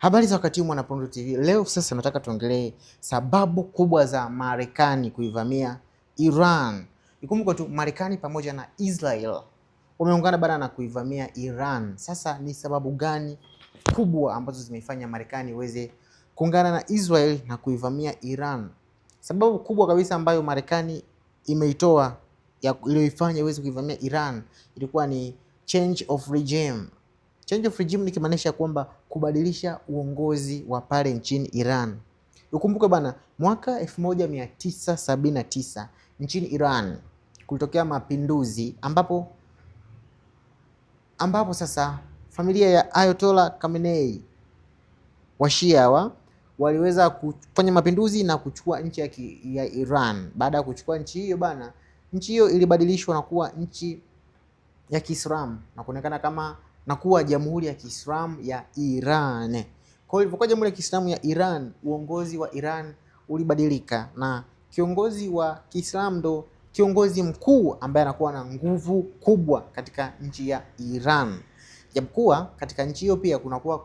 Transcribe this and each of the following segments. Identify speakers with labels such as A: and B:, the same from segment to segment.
A: Habari za wakati huu Mwanapondo TV. Leo sasa nataka tuongelee sababu kubwa za Marekani kuivamia Iran. Ikumbuke tu Marekani pamoja na Israel wameungana bana na kuivamia Iran. Sasa ni sababu gani kubwa ambazo zimeifanya Marekani iweze kuungana na Israel na kuivamia Iran? Sababu kubwa kabisa ambayo Marekani imeitoa iliyoifanya iweze kuivamia Iran ilikuwa ni change of regime. Change of regime ni kimaanisha kwamba kubadilisha uongozi wa pale nchini Iran. Ukumbuke bana, mwaka 1979 nchini Iran kulitokea mapinduzi ambapo sasa familia ya Ayatollah Khamenei wa Shia waliweza kufanya mapinduzi na kuchukua nchi ya Iran. Baada ya kuchukua nchi hiyo bana, nchi hiyo ilibadilishwa na kuwa nchi ya Kiislamu na kuonekana kama na kuwa Jamhuri ya Kiislamu ya Iran. Kwa hiyo ilipokuwa Jamhuri ya Kiislamu ya Iran, uongozi wa Iran ulibadilika na kiongozi wa Kiislamu ndo kiongozi mkuu ambaye anakuwa na nguvu kubwa katika nchi ya Iran. Japokuwa katika nchi hiyo pia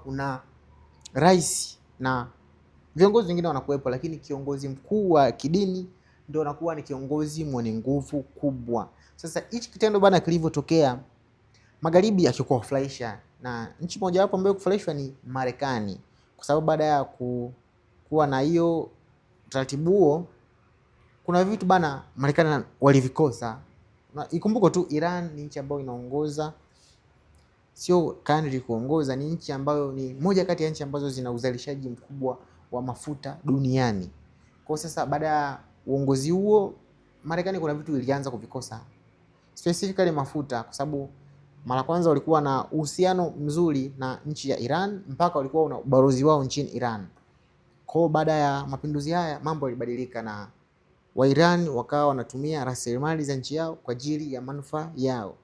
A: kuna rais na viongozi wengine wanakuwepo, lakini kiongozi mkuu wa kidini ndio anakuwa ni kiongozi mwenye nguvu kubwa. Sasa hichi kitendo bana kilivyotokea, Magharibi akikuwa kufurahisha, na nchi moja wapo ambayo kufurahishwa ni Marekani, kwa sababu baada ya kuwa na hiyo taratibu huo, kuna vitu bana Marekani walivikosa. Na ikumbuko tu Iran ni nchi ambayo inaongoza, sio country kuongoza, ni nchi ambayo ni moja kati ya nchi ambazo zina uzalishaji mkubwa wa mafuta duniani. Kwa sasa baada ya uongozi huo, Marekani kuna vitu ilianza kuvikosa, specifically mafuta, kwa sababu mara kwanza walikuwa na uhusiano mzuri na nchi ya Iran mpaka walikuwa na ubalozi wao nchini Iran. Kwa baada ya mapinduzi haya mambo yalibadilika na wa Iran wakawa wanatumia rasilimali za nchi yao kwa ajili ya manufaa yao.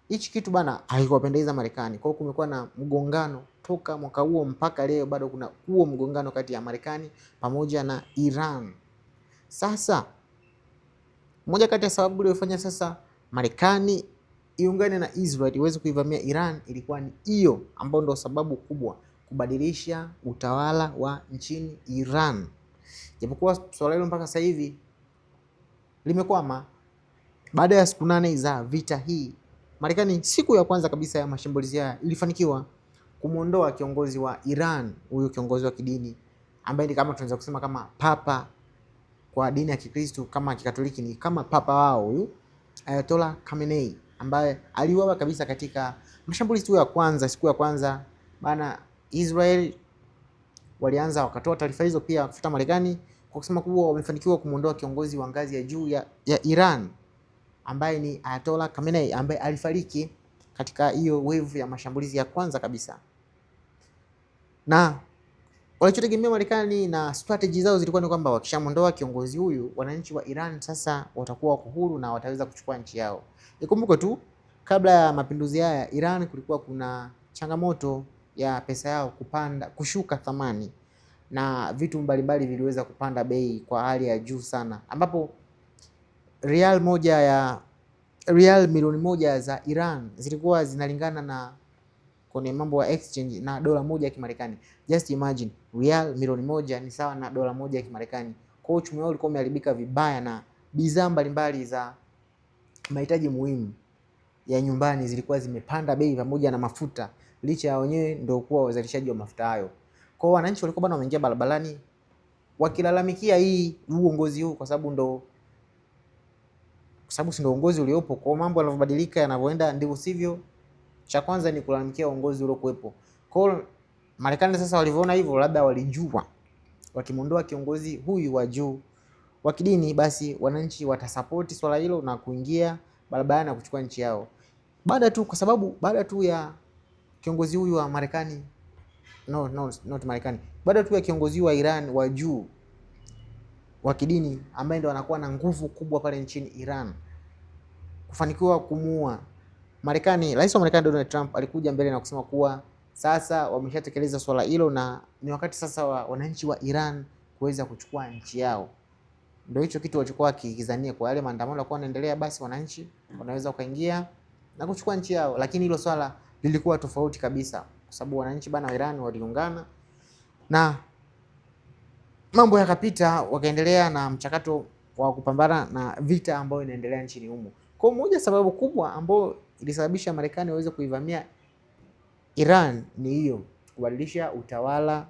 A: Hichi kitu bana haikuwapendeza Marekani. Kwa hiyo kumekuwa na mgongano toka mwaka huo mpaka leo, bado kuna huo mgongano kati ya Marekani pamoja na Iran. Sasa moja kati ya sababu iliyofanya sasa Marekani iungane na Israel iweze kuivamia Iran ilikuwa ni hiyo, ambayo ndio sababu kubwa, kubadilisha utawala wa nchini Iran. Japokuwa swala hilo mpaka sasa hivi limekwama. Baada ya siku 8 za vita hii, Marekani siku ya kwanza kabisa ya mashambulizi haya ilifanikiwa kumuondoa kiongozi wa Iran, huyo kiongozi wa kidini ambaye ni kama tunaweza kusema kama papa kwa dini ya Kikristo, kama Kikatoliki ni kama papa wao, huyu Ayatollah Khamenei, ambaye aliuawa kabisa katika mashambulizi ya kwanza. Siku ya kwanza bana, Israel walianza wakatoa taarifa hizo pia kufuta Marekani kwa kusema kuwa wamefanikiwa kumuondoa kiongozi wa ngazi ya juu ya Iran ambaye ni Ayatollah Khamenei, ambaye alifariki katika hiyo wave ya mashambulizi ya kwanza kabisa. Na walichotegemea Marekani na strategy zao zilikuwa ni kwamba wakishamondoa kiongozi huyu, wananchi wa Iran sasa watakuwa wako huru na wataweza kuchukua nchi yao. Ikumbuke tu kabla ya mapinduzi haya Iran kulikuwa kuna changamoto ya pesa yao kushuka thamani, na vitu mbalimbali viliweza kupanda bei kwa hali ya juu sana, ambapo rial milioni moja za Iran zilikuwa zinalingana na kwenye mambo ya exchange na dola moja ya Kimarekani. Just imagine, rial milioni moja ni sawa na dola moja ya Kimarekani. Kwa hiyo uchumi wao ulikuwa umeharibika vibaya, na bidhaa mbalimbali za mahitaji muhimu ya nyumbani zilikuwa zimepanda bei pamoja na mafuta, licha ya wenyewe ndio kuwa wazalishaji wa mafuta hayo. Kwa hiyo wananchi walikuwa bado wameingia barabarani wakilalamikia uongozi huu, kwa sababu si ndio uongozi uliopo. Kwa mambo yanavyobadilika yanavyoenda ndivyo sivyo. Cha kwanza ni kulalamikia uongozi uliokuwepo. Kwa hiyo Marekani sasa walivyoona hivyo, labda walijua wakimondoa kiongozi huyu wa juu wa kidini, basi wananchi watasupport swala hilo na kuingia barabarani na kuchukua nchi yao. Baada tu ya kiongozi huyu wa Marekani, not Marekani, baada tu ya kiongozi wa Iran wa juu wa kidini ambaye ndo anakuwa na nguvu kubwa pale nchini Iran kufanikiwa kumuua Marekani, rais wa Marekani Donald Trump alikuja mbele na kusema kuwa sasa wameshatekeleza swala hilo na ni wakati sasa wa wananchi wa Iran kuweza kuchukua nchi yao. Ndio hicho kitu walichokuwa kikizania kwa yale maandamano yalikuwa yanaendelea, basi wananchi wanaweza kuingia na kuchukua nchi yao. Lakini hilo swala lilikuwa tofauti kabisa, kwa sababu wananchi bana wa Iran waliungana na mambo yakapita, wakaendelea na mchakato wa kupambana na vita ambayo inaendelea nchini humo. Kwa moja sababu kubwa ambayo ilisababisha Marekani waweze kuivamia Iran ni hiyo, kubadilisha utawala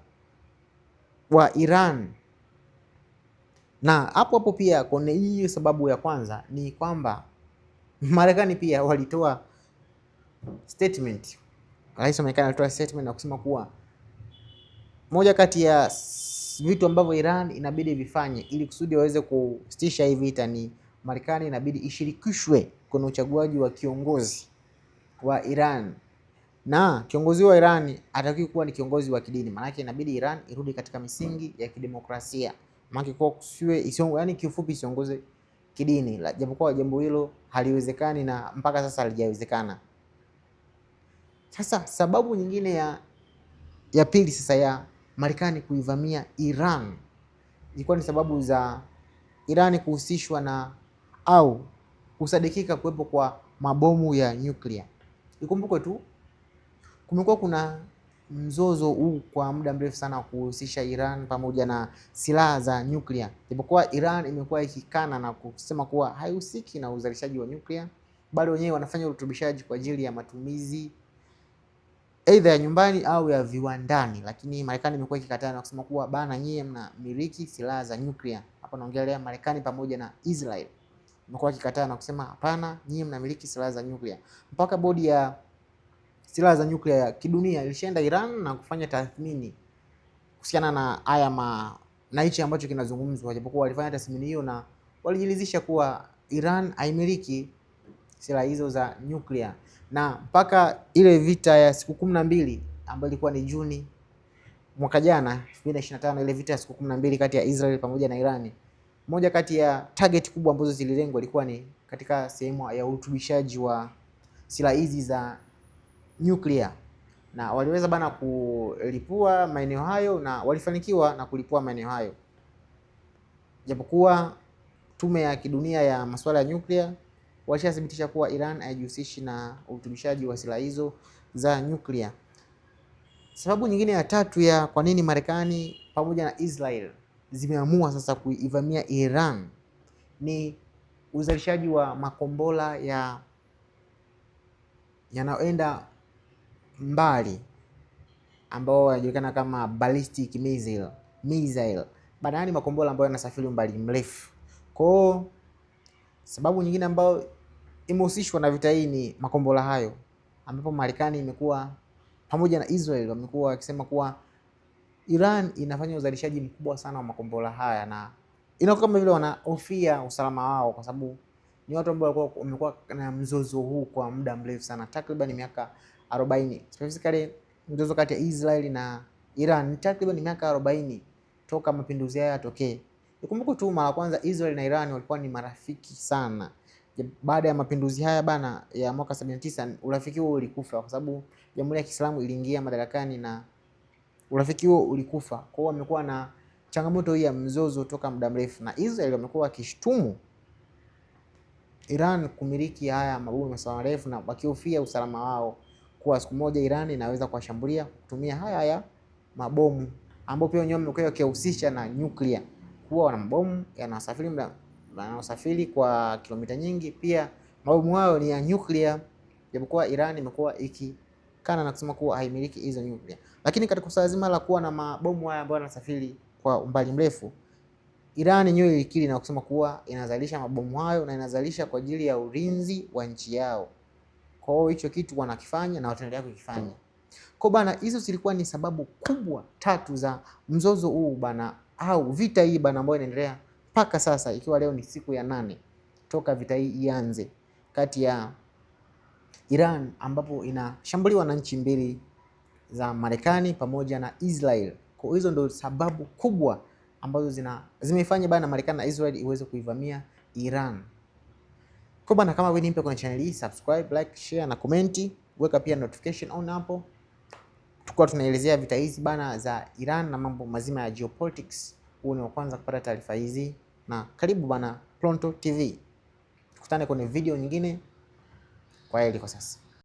A: wa Iran. Na hapo pia kwenye hiyo sababu ya kwanza ni kwamba Marekani pia walitoa statement. Rais wa Marekani alitoa statement na kusema kuwa moja kati ya vitu ambavyo Iran inabidi vifanye ili kusudi waweze kusitisha hii vita ni Marekani inabidi ishirikishwe kwenye uchaguzi wa kiongozi wa Iran, na kiongozi wa Iran atakiwa kuwa ni kiongozi wa kidini. Maana yake inabidi Iran irudi katika misingi ya kidemokrasia. Maana kwa yani kiufupi isiongoze kidini, japokuwa jambo hilo haliwezekani na mpaka sasa halijawezekana. Sasa sababu nyingine ya pili sasa ya Marekani kuivamia Iran ilikuwa ni sababu za Iran kuhusishwa na au kusadikika kuwepo kwa mabomu ya nyuklia. Ikumbukwe tu kumekuwa kuna mzozo huu kwa muda mrefu sana kuhusisha Iran pamoja na silaha za nyuklia, japokuwa Iran imekuwa ikikana na kusema kuwa haihusiki na uzalishaji wa nyuklia, bali wenyewe wanafanya urutubishaji kwa ajili ya matumizi aidha ya nyumbani au ya viwandani. Lakini Marekani imekuwa ikikataa na kusema kuwa bana, nyie mnamiliki silaha za nyuklia. Hapa naongelea Marekani pamoja na Israel. Imekuwa ikikataa na kusema hapana, nyie mnamiliki silaha za nyuklia. Mpaka bodi ya silaha za nyuklia ya kidunia ilishaenda Iran na kufanya tathmini kuhusiana na haya na hichi ambacho kinazungumzwa, japokuwa walifanya tathmini hiyo na walijilizisha kuwa Iran haimiliki silaha hizo za nyuklia. Na mpaka ile vita ya siku 12 ambayo ilikuwa ni Juni mwaka jana 2025, ile vita ya siku 12 kati ya Israel pamoja na Iran, moja kati ya target kubwa ambazo zililengwa ilikuwa ni katika sehemu ya urutubishaji wa silaha hizi za nyuklia, na waliweza bana kulipua maeneo hayo na walifanikiwa na kulipua maeneo hayo, japokuwa tume ya kidunia ya masuala ya nyuklia walishathibitisha kuwa Iran haijihusishi na urutubishaji wa silaha hizo za nyuklia. Sababu nyingine ya tatu ya kwa nini Marekani pamoja na Israel zimeamua sasa kuivamia Iran ni uzalishaji wa makombora yanayoenda mbali ambao yanajulikana kama ballistic missile. Baada ni makombora ambayo yanasafiri umbali mrefu. Kwa sababu nyingine ambayo imehusishwa na vita hii ni makombora hayo, ambapo Marekani imekuwa pamoja na Israel wamekuwa wakisema kuwa Iran inafanya uzalishaji mkubwa sana wa makombora haya, na inakuwa kama vile wanahofia usalama wao, kwa sababu ni watu ambao wamekuwa na mzozo huu kwa muda mrefu sana, takriban miaka 40. Specifically mzozo kati ya Israel na Iran takriban miaka 40 toka mapinduzi haya yatokee. Nikumbuke tu mara kwanza Israel na Iran walikuwa ni marafiki sana. Baada ya mapinduzi haya bana ya mwaka 79, urafiki huo ulikufa kwa sababu Jamhuri ya Kiislamu iliingia madarakani na urafiki huo ulikufa. Kwa hiyo wamekuwa na changamoto hii ya mzozo toka muda mrefu, na Israel wamekuwa wakishtumu Iran kumiliki haya mabomu masafa marefu na wakihofia usalama wao, kwa siku moja Iran inaweza kuwashambulia kutumia haya mabomu, ambao pia wenyewe wamekuwa wakihusisha na nyuklia, kuwa wana mabomu yanasafiri kwa kilomita nyingi. Pia mabomu hayo ni ya nyuklia, japokuwa Iran imekuwa ikikana na kusema kuwa haimiliki hizo nyuklia. Lakini katika swala zima la kuwa na mabomu haya ambayo yanasafiri kwa umbali mrefu, Iran yenyewe ilikiri na kusema kuwa inazalisha mabomu hayo na inazalisha kwa ajili ya ulinzi wa nchi yao. Kwa hiyo hicho kitu wanakifanya na wataendelea kukifanya. Kwa bana, hizo zilikuwa ni sababu kubwa tatu za mzozo huu bana, au vita hii bana, ambayo inaendelea mpaka sasa, ikiwa leo ni siku ya 8 toka vita hii ianze kati ya Iran, ambapo inashambuliwa na nchi mbili za Marekani pamoja na Israel. Kwa hizo ndio sababu kubwa ambazo zimefanya bana Marekani na Israel iweze kuivamia Iran. Kwa bana, kama wewe ni mpya kwenye channel hii, subscribe, like, share na comment, weka pia notification on hapo. Tukua tunaelezea vita hizi bana za Iran na mambo mazima ya geopolitics. Huu ni wa kwanza kupata taarifa hizi, na karibu bana Pronto TV. Tukutane kwenye video nyingine. Kwa heri kwa sasa.